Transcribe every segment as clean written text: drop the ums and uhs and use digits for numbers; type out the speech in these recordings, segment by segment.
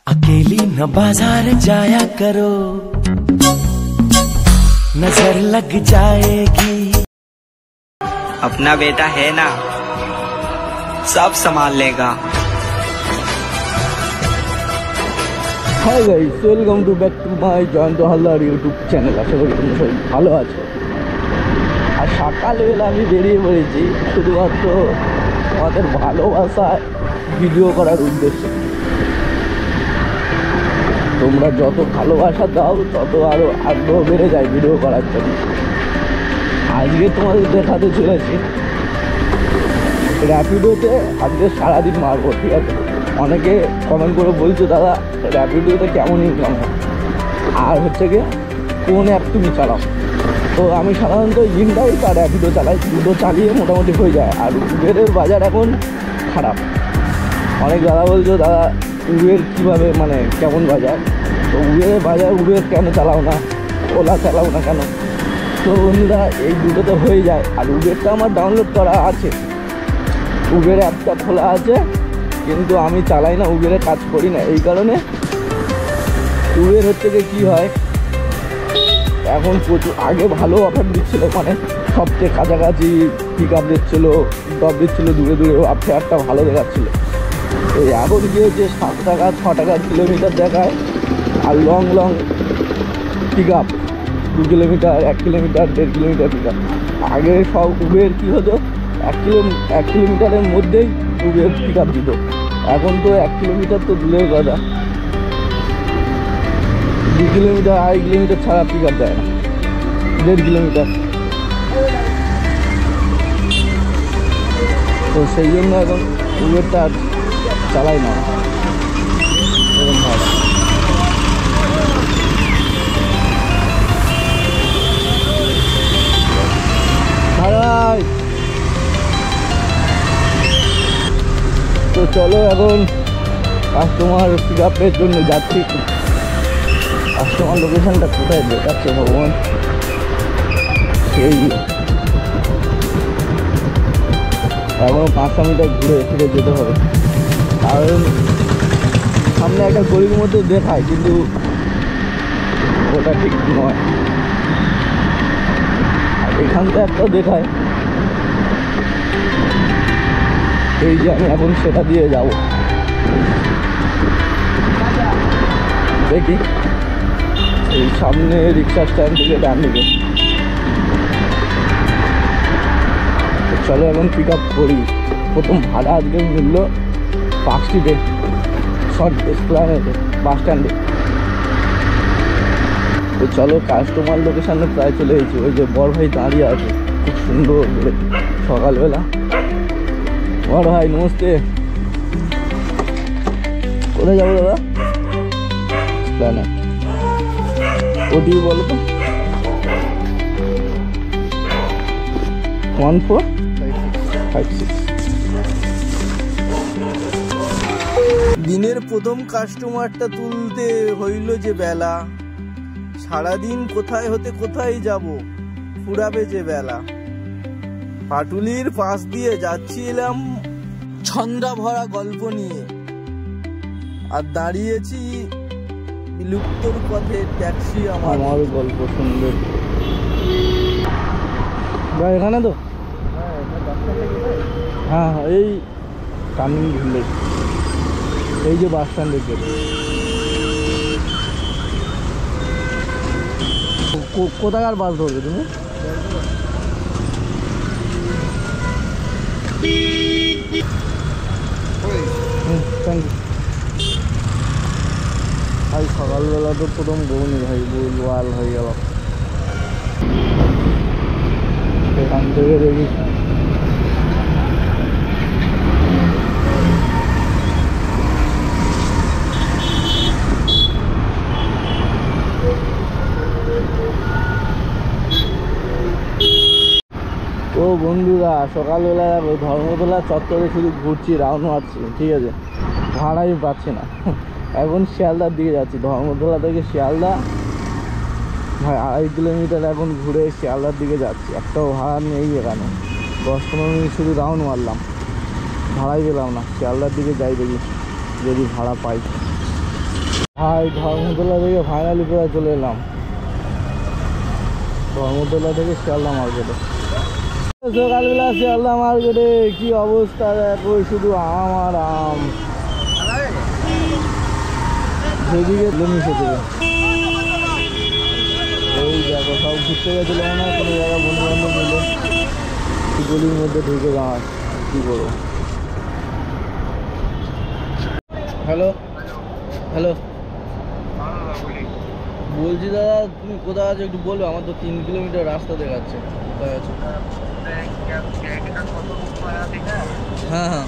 अकेली न बाजार जाया करो, नजर लग जाएगी। अपना बेटा है ना, सब संभाल लेगा। Hi guys, welcome to back to my Jayanta Haldar YouTube channel. আশা করি তোমরা সবাই ভালো আছো। আর সকালবেলা আমি বেরিয়ে পড়েছি শুধুমাত্র আমাদের ভালোবাসায় ভিডিও করার উদ্দেশ্যে। তোমরা যত ভালোবাসা দাও তত আরও আগ্রহ বেড়ে যায় ভিডিও করার জন্য। আজকে তোমাদের দেখাতে চলেছি র্যাপিডোতে আজকে সারাদিন মারবো, ঠিক আছে? অনেকে কমেন্ট করে বলছো দাদা র্যাপিডোতে কেমন ইনকাম হয়, আর হচ্ছে গিয়ে কোন অ্যাপ তুমি চালাও। তো আমি সাধারণত ইনডাইট আর র্যাপিডো চালাই, দুটো চালিয়ে মোটামুটি হয়ে যায়। আর উবেরের বাজার এখন খারাপ। অনেক দাদা বলছো দাদা উবের কীভাবে, মানে কেমন বাজার? তো উবেরের বাজার, উবের কেন চালাও না, ওলা চালাও না কেন? তো বন্ধুরা এই দুটোতে হয়ে যায়। আর উবেরটা আমার ডাউনলোড করা আছে, উবের অ্যাপটা খোলা আছে, কিন্তু আমি চালাই না, উবেরে কাজ করি না। এই কারণে উবের হচ্ছে যে কী হয়, এখন প্রচুর আগে ভালো অফার দিচ্ছিলো, মানে সবচেয়ে কাছাকাছি পিক আপ দিচ্ছিলো, ড্রপ দিচ্ছিলো দূরে দূরে, ফেয়ারটা ভালো দেখাচ্ছিলো। তো এখন কী হচ্ছে 7 টাকা 6 টাকা কিলোমিটার দেখায়, আর long long pick up 2 kilometre 1 kilometre 1.5 kilometre pick up. আগে সব উবের কী হতো 1 কিলোমিটারের মধ্যেই উবের পিক আপ দিত। এখন তো 1 কিলোমিটার তো দূরের কথা, 2 কিলোমিটার 2.5 কিলোমিটার ছাড়া পিক আপ দেয় না, 1.5 কিলোমিটার। তো সেই জন্য এখন উবেরটা চালাই না এরকম ভাবে। তো চলো এখন কাস্টমার পিক আপের জন্য যাচ্ছি। কাস্টমার লোকেশনটা কোথায় দেখাচ্ছে ভগবান, সেই এখনও 500 মিটার ঘুরে ফিরে যেতে হবে। কারণ সামনে একটা গলির মধ্যে দেখায়, কিন্তু ওটা ঠিক নয়। আর এখান থেকে একটা দেখায়, এই যে আমি এখন সেটা দিয়ে যাব। দেখি এই সামনে রিক্সা স্ট্যান্ড থেকে ডান দিকে। চলো এখন পিক আপ করি। প্রথম ভাড়া আজকে মিলল পার্কস্ট্রিটে, এসপ্লানেডে বাস স্ট্যান্ডে। তো চলো কাস্টমার লোকেশানে প্রায় চলে এসেছি। ওই যে বড় ভাই দাঁড়িয়ে আছে খুব সুন্দর করে সকালবেলা। বড় ভাই নমস্তে, কোথায় যাবো দাদা? এসপ্লানেড ওটি বলো তো। 1456। দিনের প্রথম কাস্টমারটা তুলতে হইল যে বেলা, সারাদিন কোথায় হতে কোথায় যাব, ফুরাবে যে বেলা। পাটুলির পাশ দিয়ে যাচ্ছিলাম ছন্দা ভরা গল্প নিয়ে, আর দাঁড়িয়েছি বিলুপ্তর পথে ট্যাক্সি আমার গল্প শুনবে। এখানে তো হ্যাঁ হ্যাঁ, এই টার্নিং ঘুরলে এই যে বাস স্ট্যান্ডের গেট। কোথাকার বাস ধরবে তুমি? থ্যাংক ইউ ভাই। সকালবেলা তো প্রথম বউনি ভাই, বউ লাল হয়ে গেল। এখান থেকে দেখি ও বন্ধুরা, সকালবেলা ধর্মতলা চত্বরে শুধু ঘুরছি, রাউন্ড মারছি, ঠিক আছে? ভাড়াই পাচ্ছি না। এখন শিয়ালদার দিকে যাচ্ছি, ধর্মতলা থেকে শিয়ালদা ভাই 2.5 কিলোমিটার এখন ঘুরে শিয়ালদার দিকে যাচ্ছি। একটাও ভাড়া নেই এখানে, 10-15 মিনিট শুধু রাউন্ড মারলাম, ভাড়াই পেলাম না। শিয়ালদার দিকে যাই দেখি যদি ভাড়া পাই। আর ধর্মতলা থেকে ফাইনালি প্রায় চলে এলাম, ধর্মতলা থেকে শিয়ালদা মার্কেটে। সকালবেলা শিয়ালদা মার্কেটে কি অবস্থা দেখো, শুধু আম আর আম। সেদিকে মিশে থেকে এই দেখো সব ঘুরতে গেছিল মনে হয় কোনো জায়গায়, বন্ধু বান্ধব মিলে গলির মধ্যে ঢুকে দাঁড়ায়। কি করবো? হ্যালো হ্যালো, বলছি দাদা তুমি কোথায় আছো একটু বলবে? আমার তো 3 কিলোমিটার রাস্তা দেখাচ্ছে। কোথায় আছো? হ্যাঁ হ্যাঁ,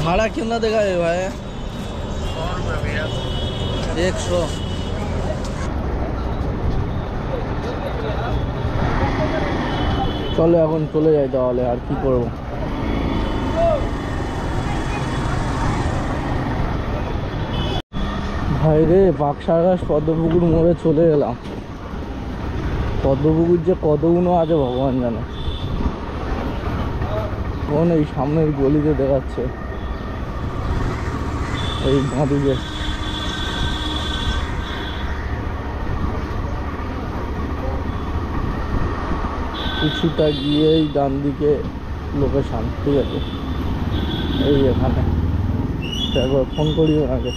भाड़ा कितना देगा ये भाई? 100। চলো এখন চলে যাই তাহলে, আর কি করবো। ভাই রে, বাক্সারঘাট পদ্মপুকুর মোড়ে চলে এলাম। পদ্মপুকুর যে কতগুলো আছে ভগবান জানে। কোন এই সামনের গলিতে দেখাচ্ছে, এই বাঁদিকে। কিছুটা গিয়েই ডান দিকে লোকেশন, ঠিক আছে? এই এখানে একবার ফোন করি ওনাকে।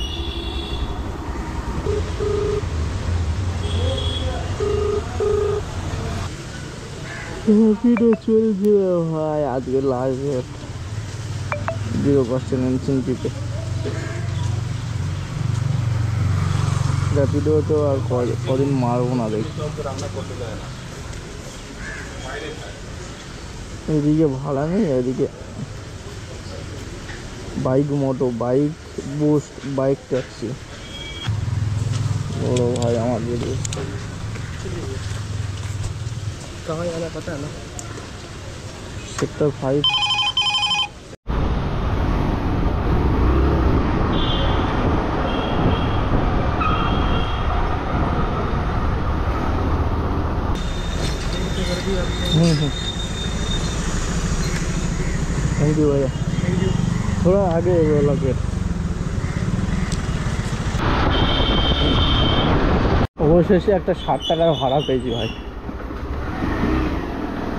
চলছে ভাই, আজকে লাস্ট রেট 0% ইনসেন্টিভে। র্যাপিডো তো আর কদিন মারবো না দেখি। এদিকে ভাড়া নেই, এদিকে বাইক মোটো, বাইক বুস্ট, বাইক ট্যাক্সি। বড় ভাই আমার বেরিয়ে कहाँ जाना पता है ना? सेक्टर 5। थैंक यू भैया, थोड़ा आगे लगे। অবশেষে একটা 60 টাকার ভাড়া পেয়েছি ভাই।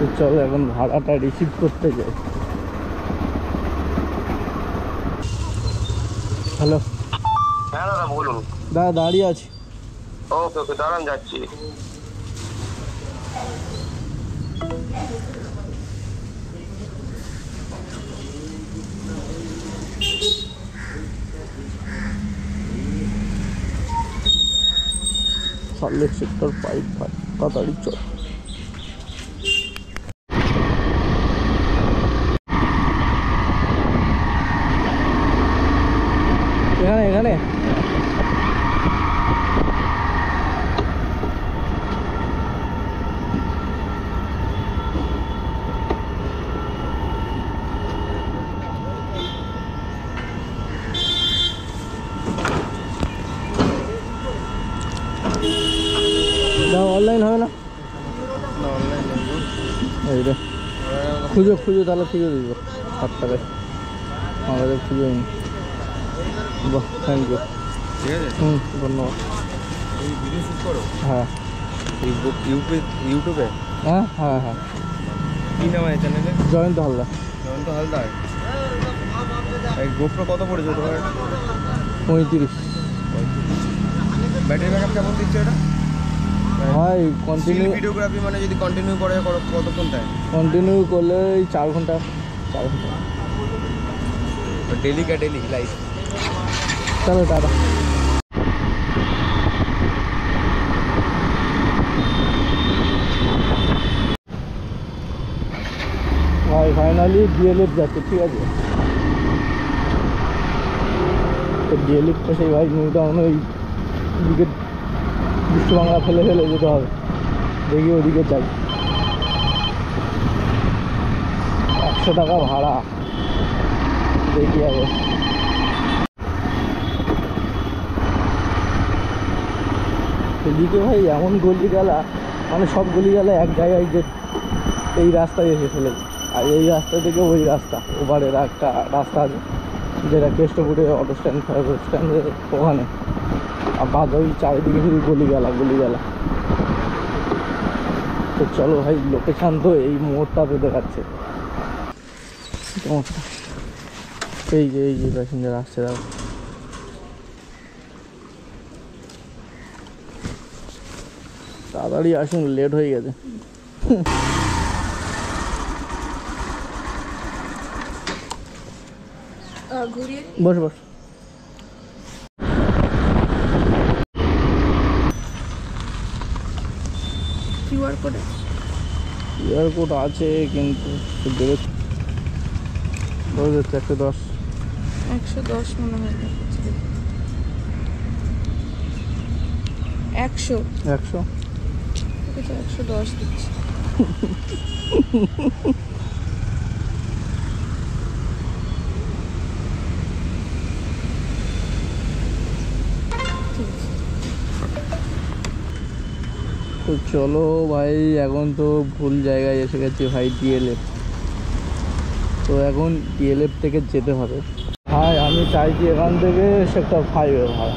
তো চলো এখন ভাড়াটা রিসিভ করতে যাই। হ্যালো, হ্যাঁ দাদা বলুন। দাদা দাঁড়িয়ে আছি। ওকে ওকে, দাঁড়ান যাচ্ছি। সল্টলেক সেক্টর 5 ভাই, তাড়াতাড়ি চল। এখানে এখানে অনলাইন হবে না? এইটা খুঁজো খুঁজো, তাহলে খুঁজে দিব 60 টাকায়। আমার কাছে খুঁজে নি। বাহ, থ্যাংক ইউ। ঠিক আছে, ধন্যবাদ। এই ভিডিও শুট করো? হ্যাঁ ইউটিউবে। হ্যাঁ হ্যাঁ হ্যাঁ। কি নাম আছে চ্যানেলে? জয়ন্ত হালদার। জয়ন্ত হালদার। এই গোপ্রো কত পড়েছে তোমার? 35। ব্যাটারি ব্যাকআপ কেমন দিচ্ছে এটা? ভাই কন্টিনিউ ভিডিওগ্রাফি মানে যদি কন্টিনিউ করে কতক্ষণ দেয়? কন্টিনিউ করলে এই 4 ঘন্টা। 4 ঘন্টা डेली का डेली लाइफ। चलो टाटा। भाई फाइनली डीएलएफ जाते, ठीक है? तो डीएलएफ पे সেই ভাই নিউ টাউন ওই দিকে বিশ্ব বাংলা ফেলে ফেলে যেতে হবে। দেখি ওদিকে যাই। 100 টাকা ভাড়া, দেখি আগে। এদিকে ভাই এমন গলিগালা, মানে সব গলিগালা এক জায়গায়, যে এই রাস্তায় এসে ফেলে। আর এই রাস্তা থেকে ওই রাস্তা, ওপারের একটা রাস্তা আছে, যেটা কেষ্টপুরে অটো স্ট্যান্ড স্ট্যান্ডের ওখানে। আর বাদ ওই চারিদিকে শুধু গলিগালা গলিগালা। তো চলো ভাই, লোকেশান তো এই মোড়টাতে দেখাচ্ছে। এই যে প্যাসেঞ্জার আসছে, দাও তাড়াতাড়ি আসুন, লেট হয়ে গেছে। বস বস। কিউআর কোডে কিউআর কোড আছে কিন্তু বেরোচ্ছে 110 110 মনে হয় দেখাচ্ছে। 100 ওকে তো 110 দিচ্ছে। তো চলো ভাই, এখন তো ভুল জায়গায় এসে গেছি ভাই, ডিএলএফ। তো এখন ডিএলএফ থেকে যেতে হবে ভাই। আমি চাইছি এখান থেকে সেক্টর 5 ভাড়া।